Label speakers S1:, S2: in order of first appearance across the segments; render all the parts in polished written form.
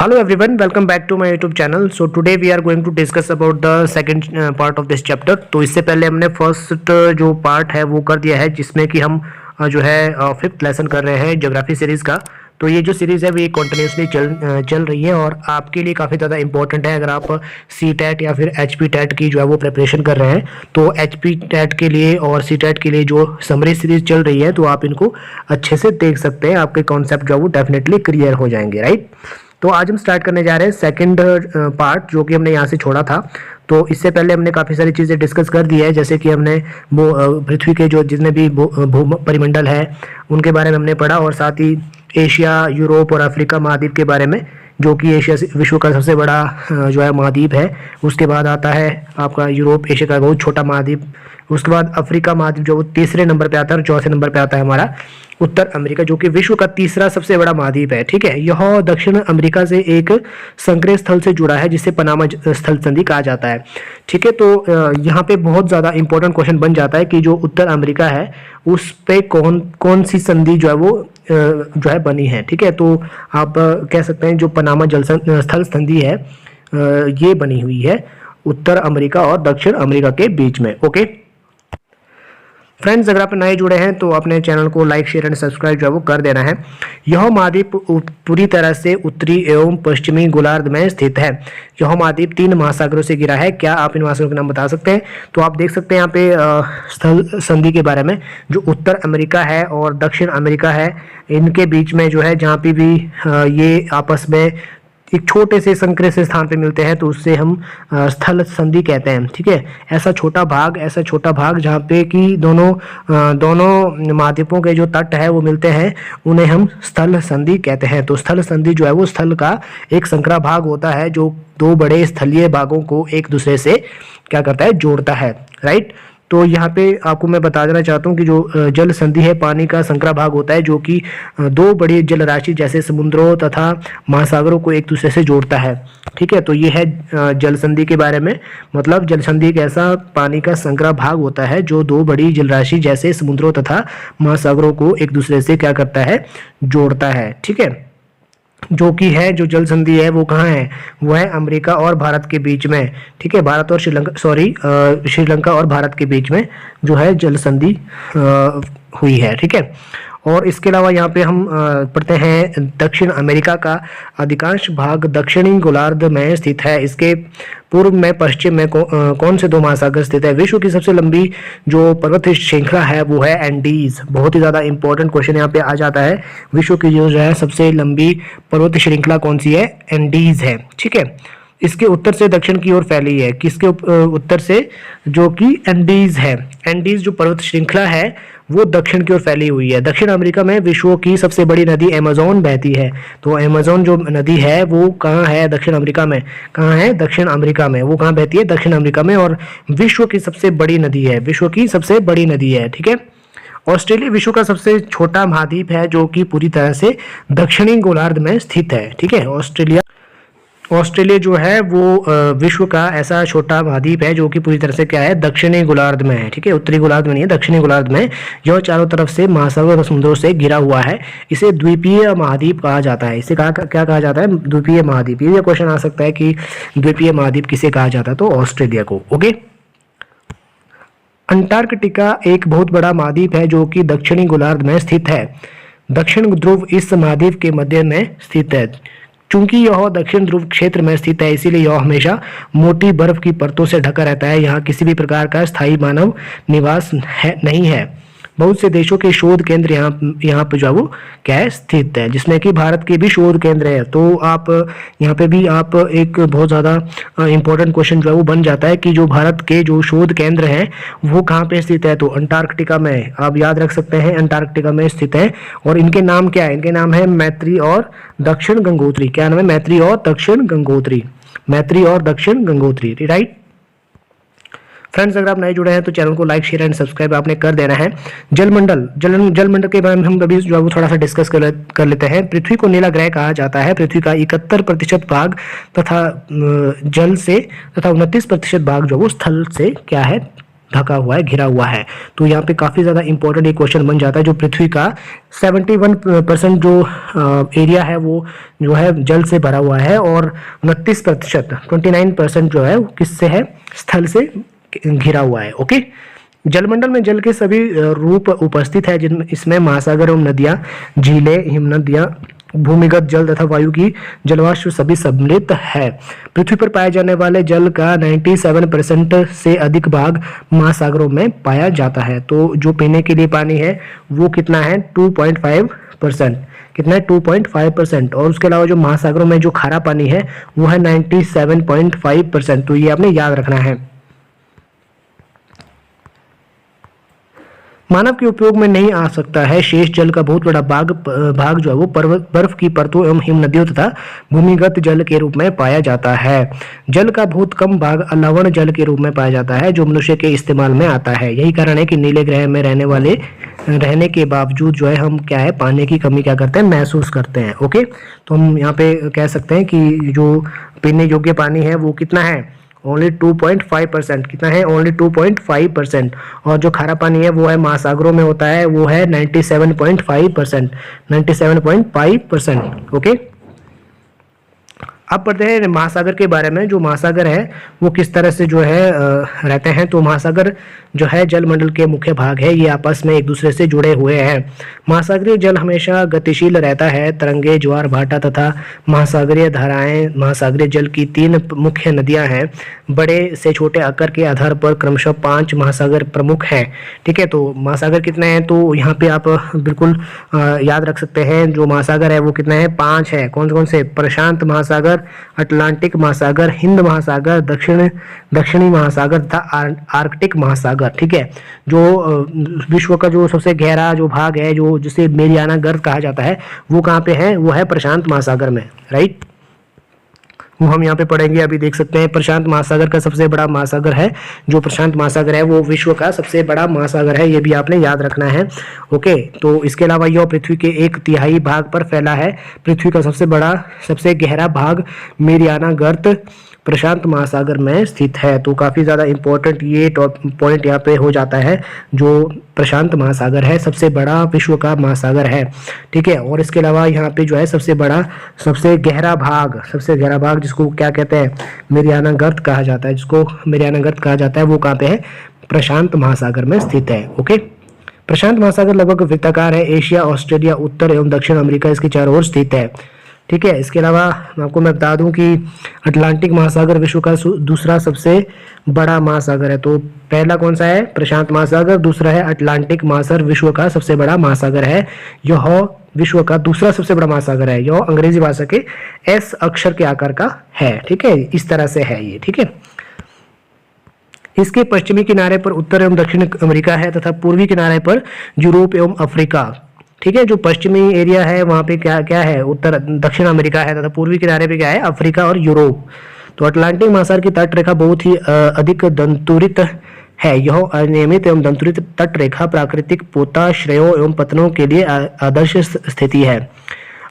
S1: Hello everyone, welcome back to my YouTube channel. So today we are going to discuss about the second part of this chapter. तो इससे पहले हमने first जो part है वो कर दिया है, जिसमें कि हम जो है फिफ्थ लेसन कर रहे हैं ज्योग्राफी सीरीज का। तो ये जो सीरीज़ है वो कंटिन्यूसली चल रही है और आपके लिए काफ़ी ज़्यादा इंपॉर्टेंट है। अगर आप सी-टेट या फिर एच-पी-टेट की जो है वो प्रिपरेशन कर रहे हैं, तो एच-पी-टेट के लिए और सी-टेट के लिए जो समरी सीरीज चल रही है तो आप इनको अच्छे से देख सकते हैं। आपके कॉन्सेप्ट जो है वो डेफिनेटली क्लियर हो जाएंगे, राइट। तो आज हम स्टार्ट करने जा रहे हैं सेकंड पार्ट, जो कि हमने यहाँ से छोड़ा था। तो इससे पहले हमने काफ़ी सारी चीज़ें डिस्कस कर दी है, जैसे कि हमने पृथ्वी के जो जितने भी भू परिमंडल है उनके बारे में हमने पढ़ा, और साथ ही एशिया, यूरोप और अफ्रीका महाद्वीप के बारे में, जो कि एशिया विश्व का सबसे बड़ा जो है महाद्वीप है। उसके बाद आता है आपका यूरोप, एशिया का बहुत छोटा महाद्वीप। उसके बाद अफ्रीका महाद्वीप जो वो तीसरे नंबर पे आता है, और चौथे नंबर पे आता है हमारा उत्तर अमेरिका, जो कि विश्व का तीसरा सबसे बड़ा महाद्वीप है। ठीक है, यह दक्षिण अमेरिका से एक संक्रिय स्थल से जुड़ा है, जिसे पनामा स्थल संधि कहा जाता है। ठीक है, तो यहाँ पे बहुत ज़्यादा इंपॉर्टेंट क्वेश्चन बन जाता है कि जो उत्तर अमेरिका है उस पे कौन कौन सी संधि जो है वो जो है बनी है। ठीक है, तो आप कह सकते हैं जो पनामा स्थल संधि है ये बनी हुई है उत्तर अमेरिका और दक्षिण अमेरिका के बीच में। ओके फ्रेंड्स, अगर आप नए जुड़े हैं तो अपने चैनल को लाइक, शेयर एंड सब्सक्राइब जो है वो कर देना है। यह महाद्वीप पूरी तरह से उत्तरी एवं पश्चिमी गोलार्ध में स्थित है। यह महाद्वीप 3 महासागरों से घिरा है। क्या आप इन महासागरों के नाम बता सकते हैं? तो आप देख सकते हैं यहाँ पे स्थल संधि के बारे में, जो उत्तर अमेरिका है और दक्षिण अमेरिका है, इनके बीच में जो है जहाँ पे भी ये आपस में एक छोटे से संक्रिय से स्थान पे मिलते हैं तो उससे हम स्थल संधि कहते हैं। ठीक है, ऐसा छोटा भाग जहाँ पे कि दोनों महाद्वीपों के जो तट है वो मिलते हैं, उन्हें हम स्थल संधि कहते हैं। तो स्थल संधि जो है वो स्थल का एक संकरा भाग होता है, जो 2 बड़े स्थलीय भागों को एक दूसरे से क्या करता है, जोड़ता है, राइट। तो यहाँ पे आपको मैं बता देना चाहता हूँ कि जो जल संधि है पानी का संकरा भाग होता है, जो कि 2 बड़ी जल राशि जैसे समुद्रों तथा महासागरों को एक दूसरे से जोड़ता है। ठीक है, तो ये है जल संधि के बारे में। मतलब जल संधि एक ऐसा पानी का संकरा भाग होता है जो 2 बड़ी जल राशि जैसे समुद्रों तथा महासागरों को एक दूसरे से क्या करता है, जोड़ता है। ठीक है, जो कि है जो जल संधि है वो कहाँ है, वो है अमेरिका और भारत के बीच में। ठीक है, भारत और श्रीलंका और भारत के बीच में जो है जल संधि हुई है। ठीक है, और इसके अलावा यहाँ पे हम पढ़ते हैं दक्षिण अमेरिका का अधिकांश भाग दक्षिणी गोलार्ध में स्थित है। इसके पूर्व में पश्चिम में कौन से 2 महासागर स्थित है? विश्व की सबसे लंबी जो पर्वत श्रृंखला है वो है एंडीज। बहुत ही ज़्यादा इंपॉर्टेंट क्वेश्चन यहाँ पे आ जाता है। विश्व की जो है सबसे लंबी पर्वत श्रृंखला कौन सी है? एंडीज है। ठीक है, इसके उत्तर से दक्षिण की ओर फैली है। किसके उत्तर से? जो कि एंडीज है। एंडीज जो पर्वत श्रृंखला है वो दक्षिण की ओर फैली हुई है। दक्षिण अमेरिका में विश्व की सबसे बड़ी नदी अमेज़न बहती है। तो अमेज़न जो नदी है वो कहाँ है? दक्षिण अमेरिका में। कहाँ है? दक्षिण अमेरिका में। वो कहाँ बहती है? दक्षिण अमेरिका में, और विश्व की सबसे बड़ी नदी है। विश्व की सबसे बड़ी नदी है। ठीक है, ऑस्ट्रेलिया विश्व का सबसे छोटा महाद्वीप है, जो कि पूरी तरह से दक्षिणी गोलार्ध में स्थित है। ठीक है, ऑस्ट्रेलिया जो है वो विश्व का ऐसा छोटा महाद्वीप है जो कि पूरी तरह से क्या है, दक्षिणी गोलार्ध में है। ठीक है, उत्तरी गोलार्ध में नहीं है, दक्षिणी गोलार्ध में। यह चारों तरफ से महासागर और समुद्रों से घिरा हुआ है। इसे द्वीपीय महाद्वीप कहा जाता है। इसे क्या कहा जाता है? द्वीपीय महाद्वीप। ये क्वेश्चन आ सकता है कि द्वीपीय महाद्वीप किसे कहा जाता है? तो ऑस्ट्रेलिया को। ओके, अंटार्कटिका एक बहुत बड़ा महाद्वीप है जो कि दक्षिणी गोलार्ध में स्थित है। दक्षिण ध्रुव इस महाद्वीप के मध्य में स्थित है। चूंकि यह दक्षिण ध्रुव क्षेत्र में स्थित है, इसीलिए यह हमेशा मोटी बर्फ की परतों से ढका रहता है। यहाँ किसी भी प्रकार का स्थायी मानव निवास नहीं है। बहुत से देशों के शोध केंद्र यहाँ पे जो है वो क्या है, स्थित है, जिसमें कि भारत के भी शोध केंद्र है। तो आप यहाँ पे भी आप एक बहुत ज़्यादा इंपॉर्टेंट क्वेश्चन जो है वो बन जाता है कि जो भारत के जो शोध केंद्र हैं वो कहाँ पे स्थित है? तो अंटार्कटिका में। आप याद रख सकते हैं अंटार्कटिका में स्थित है। और इनके नाम क्या है? इनके नाम है मैत्री और दक्षिण गंगोत्री। क्या नाम है? मैत्री और दक्षिण गंगोत्री। मैत्री और दक्षिण गंगोत्री, राइट। फ्रेंड्स, अगर आप नए जुड़े हैं तो चैनल को लाइक, शेयर एंड सब्सक्राइब आपने कर देना है। जलमंडल के बारे में हम अभी जो है वो थोड़ा सा डिस्कस कर लेते हैं। पृथ्वी को नीला ग्रह कहा जाता है। पृथ्वी का 71% भाग तथा जल से तथा 29% भाग जो वो स्थल से क्या है, ढका हुआ है, घिरा हुआ है। तो यहाँ पे काफ़ी ज़्यादा इंपॉर्टेंट एक क्वेश्चन बन जाता है। जो पृथ्वी का 71% जो एरिया है वो जो है जल से भरा हुआ है, और 29% 29% जो है किससे है, स्थल से घिरा हुआ है। ओके, जलमंडल में जल के सभी रूप उपस्थित है, जिनमें इसमें महासागर एवं नदियां, झीलें, हिमनदियां, भूमिगत जल तथा वायु की जलवाष्प सभी सम्मिलित है। पृथ्वी पर पाए जाने वाले जल का 97% से अधिक भाग महासागरों में पाया जाता है। तो जो पीने के लिए पानी है वो कितना है, 2.5%। कितना है, 2.5%। और उसके अलावा जो महासागरों में जो खारा पानी है वो है 97.5%। तो ये आपने याद रखना है। मानव के उपयोग में नहीं आ सकता है शेष जल का बहुत बड़ा भाग जो है वो बर्फ की परतों एवं हिम नदियों तथा भूमिगत जल के रूप में पाया जाता है। जल का बहुत कम भाग लवण जल के रूप में पाया जाता है, जो मनुष्य के इस्तेमाल में आता है। यही कारण है कि नीले ग्रह में रहने के बावजूद जो है हम क्या है, पानी की कमी क्या करते हैं, महसूस करते हैं। ओके, तो हम यहाँ पे कह सकते हैं कि जो पीने योग्य पानी है वो कितना है, ओनली 2.5%। कितना है, ओनली 2.5%। और जो खारा पानी है वो है महासागरों में होता है, वो है 97.5%। 97.5%। ओके, अब पढ़ते हैं महासागर के बारे में। जो महासागर है वो किस तरह से जो है रहते हैं। तो महासागर जो है जलमंडल के मुख्य भाग है, ये आपस में एक दूसरे से जुड़े हुए हैं। महासागरीय जल हमेशा गतिशील रहता है। तरंगे, ज्वार भाटा तथा महासागरीय धाराएं। महासागरीय जल की 3 मुख्य नदियां हैं। बड़े से छोटे आकार के आधार पर क्रमशः 5 महासागर प्रमुख हैं। ठीक है, तो महासागर कितने हैं, तो यहाँ पे आप बिल्कुल याद रख सकते हैं। जो महासागर है वो कितने हैं, 5 है। कौन कौन से, प्रशांत महासागर, अटलांटिक महासागर, हिंद महासागर, दक्षिणी महासागर तथा आर्कटिक महासागर। ठीक है, जो विश्व का जो सबसे गहरा जो भाग है, जो जिसे मेरियाना गर्त कहा जाता है, वो कहाँ पे है, वो है प्रशांत महासागर में। राइट, वो हम यहाँ पे पढ़ेंगे। अभी देख सकते हैं प्रशांत महासागर का सबसे बड़ा महासागर है। जो प्रशांत महासागर है वो विश्व का सबसे बड़ा महासागर है, ये भी आपने याद रखना है। ओके, तो इसके अलावा यह पृथ्वी के 1/3 भाग पर फैला है। पृथ्वी का सबसे गहरा भाग मेरियाना गर्त प्रशांत महासागर में स्थित है। तो काफ़ी ज़्यादा इंपॉर्टेंट ये पॉइंट यहाँ पे हो जाता है। जो प्रशांत महासागर है सबसे बड़ा विश्व का महासागर है। ठीक है, और इसके अलावा यहाँ पे जो है सबसे गहरा भाग जिसको क्या कहते हैं, मेरियाना गर्त कहा जाता है। जिसको मेरियाना गर्त कहा जाता है वो कहाँ पे है, प्रशांत महासागर में स्थित है। ओके, प्रशांत महासागर लगभग वृत्ताकार है। एशिया, ऑस्ट्रेलिया, उत्तर एवं दक्षिण अमेरिका इसके चारों ओर स्थित है। ठीक है, इसके अलावा आपको मैं बता दूं कि अटलांटिक महासागर विश्व का दूसरा सबसे बड़ा महासागर है। तो पहला कौन सा है, प्रशांत महासागर, दूसरा है अटलांटिक महासागर, विश्व का सबसे बड़ा महासागर है। यह विश्व का दूसरा सबसे बड़ा महासागर है। यह अंग्रेजी भाषा के एस अक्षर के आकार का है। ठीक है, इस तरह से है ये। ठीक है, इसके पश्चिमी किनारे पर उत्तर एवं दक्षिण अमेरिका है तथा पूर्वी किनारे पर यूरोप एवं अफ्रीका। ठीक है, जो पश्चिमी एरिया है वहाँ पे क्या क्या है, उत्तर दक्षिण अमेरिका है तथा पूर्वी किनारे पे क्या है, अफ्रीका और यूरोप। तो अटलांटिक महासागर की तट रेखा बहुत ही अधिक दंतुरित है। यह अनियमित एवं दंतुरित तट रेखा प्राकृतिक पोताश्रयों एवं पतनों के लिए आदर्श स्थिति है।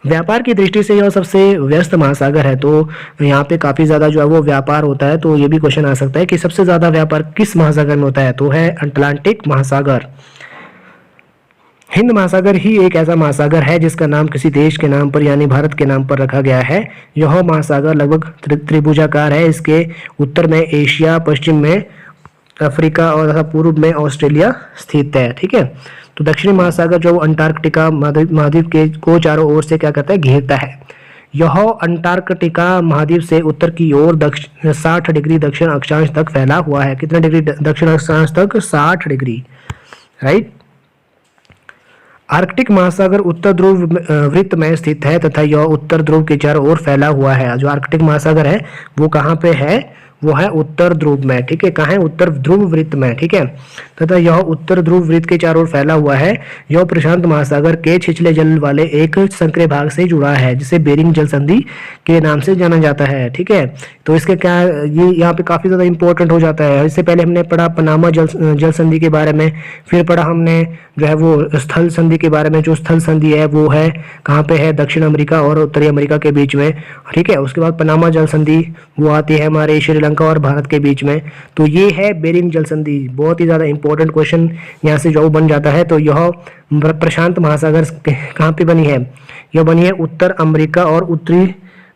S1: व्यापार की दृष्टि से यह सबसे व्यस्त महासागर है। तो यहाँ पे काफी ज्यादा जो है वो व्यापार होता है। तो ये भी क्वेश्चन आ सकता है कि सबसे ज्यादा व्यापार किस महासागर में होता है, तो है अटलांटिक महासागर। हिंद महासागर ही एक ऐसा महासागर है जिसका नाम किसी देश के नाम पर यानी भारत के नाम पर रखा गया है। यह महासागर लगभग त्रिभुजाकार है। इसके उत्तर में एशिया, पश्चिम में अफ्रीका और तथा पूर्व में ऑस्ट्रेलिया स्थित है। ठीक है, तो दक्षिणी महासागर जो अंटार्कटिका महाद्वीप के को चारों ओर से क्या करता है, घेरता है। यह अंटार्कटिका महाद्वीप से उत्तर की ओर 60 डिग्री दक्षिण अक्षांश तक फैला हुआ है। कितने डिग्री दक्षिण अक्षांश तक, 60 डिग्री। राइट, आर्कटिक महासागर उत्तर ध्रुव वृत्त में स्थित है तथा यह उत्तर ध्रुव के चारों ओर फैला हुआ है। जो आर्कटिक महासागर है वो कहाँ पे है, वो है उत्तर ध्रुव में। ठीक है, कहाँ है, उत्तर ध्रुव वृत्त में। ठीक है, तथा यह उत्तर ध्रुव वृत्त के चारों ओर फैला हुआ है। यह प्रशांत महासागर के छिछले जल वाले एक संकरे भाग से जुड़ा है जिसे बेरिंग जल संधि के नाम से जाना जाता है। ठीक है, तो इसके क्या, ये यहाँ पे काफी ज्यादा इंपॉर्टेंट हो जाता है। इससे पहले हमने पढ़ा पनामा जल संधि के बारे में, फिर पढ़ा हमने जो है वो स्थल संधि के बारे में। जो स्थल संधि है वो है कहाँ पे है, दक्षिण अमेरिका और उत्तरी अमेरिका के बीच में। ठीक है, उसके बाद पनामा जल संधि वो आती है हमारे श्रीलंका श्रीलंका और भारत के बीच में। तो ये है बेरिंग जल संधि, बहुत ही ज़्यादा इंपॉर्टेंट क्वेश्चन यहाँ से जो बन जाता है। तो यह प्रशांत महासागर कहाँ पे बनी है? यह बनी है उत्तर अमेरिका और उत्तरी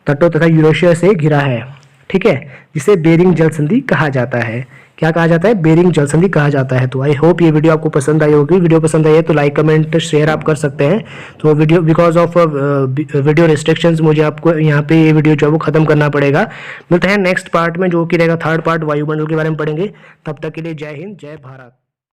S1: तटों तथा यूरेशिया से घिरा है, ठीक है, जिसे बेरिंग जल संधि कहा जाता है। क्या कहा जाता है? बेरिंग जल संधि कहा जाता है। तो आई होप ये वीडियो आपको पसंद आई होगी। वीडियो पसंद आई है तो लाइक कमेंट शेयर आप कर सकते हैं। तो video because of video restrictions मुझे आपको यहाँ पे ये वीडियो जो है वो खत्म करना पड़ेगा। मिलते हैं नेक्स्ट पार्ट में, जो कि रहेगा थर्ड पार्ट, वायुमंडल के बारे में पढ़ेंगे। तब तक के लिए जय हिंद, जय भारत।